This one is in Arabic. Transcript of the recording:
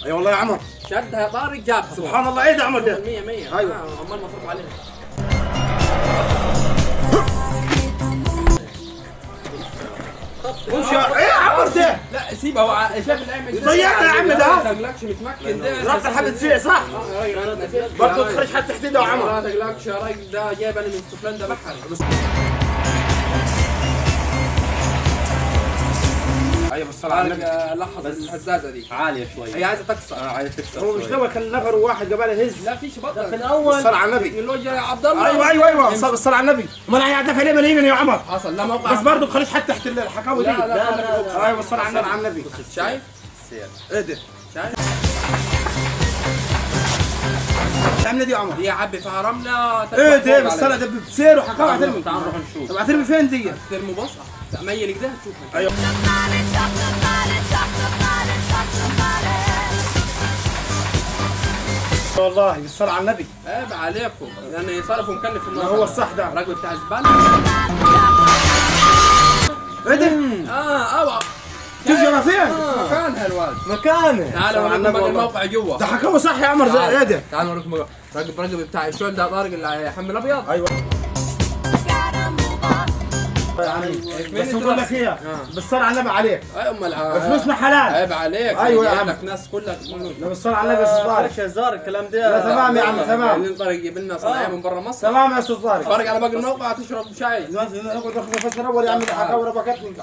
اي والله يا عمر. شدها يا طارق جابها. سبحان الله. ايه ده عمر ده؟ 100 100. ايوه عمال مصروف عليها. وش ايه يا عمر ده؟ لا سيبها هو شاف الايمن ضيعنا يا عم ده. ما تقلقش متمكن ده. رحت الحد تسيع صح؟ برضه تخرج حد تحديده يا عمر. ما تقلقش يا راجل ده جايبني من اسكتلندا بحري. ايوه بالصلاة على النبي. لاحظ الهزازه دي عالية شوي. هي عايزه تكسر. عايزة تكسر. هو مش ناوي كان نفر واحد قبل يهز. لا فيش بطل في الأول. بالصلاة على النبي. تكنولوجيا يا عبد الله. ايوه بالصلاة على النبي. امال هيعدف عليه ملايين يا عمر. حصل لا موقع بس برضه تخرج حد تحت الحكاوي دي. لا. ايوه بالصلاة على النبي. شايف؟ ايه ده؟ شايف؟ تعمل دي يا عمر. دي يا عبي فيها رمله. ايه ده بالصلاة ده بتسير وحكاوي هترمي. تعال نروح نشوف. طب هترمي فين دي؟ ترمي بصعه. ميل كده تشوفها. ايوه والله بالصلاة على النبي. عيب عليكم لان صرفوا مكلف في ما هو الصح ده. الراجل بتاع الزباله. ايه ده؟ اوعى تجرى فين؟ مكانها الواد. مكانه. تعال اوريكم باقي الموقع جوا. ده حكاوي صح يا عمر. زي ايه ده؟ تعال اوريكم راقب بتاع الشغل ده طارق اللي يحمل ابيض. ايوه يا عمي بس بقول لك ايه بالصلاة على النبي عليك. اي امال فلوسنا حلال. عيب عليك. ايوه يا عم. لك ناس كلها لا بالصلاة على النبي يا استاذ طارق. يا هزار الكلام ده. لا تمام يا عم تمام. يعني طارق يجيب لنا صناعيه من برا مصر. تمام يا استاذ طارق. فرق على باقي الموقع تشرب شاي. نقعد نفسر اول يا عم. حكاوي ربكتني.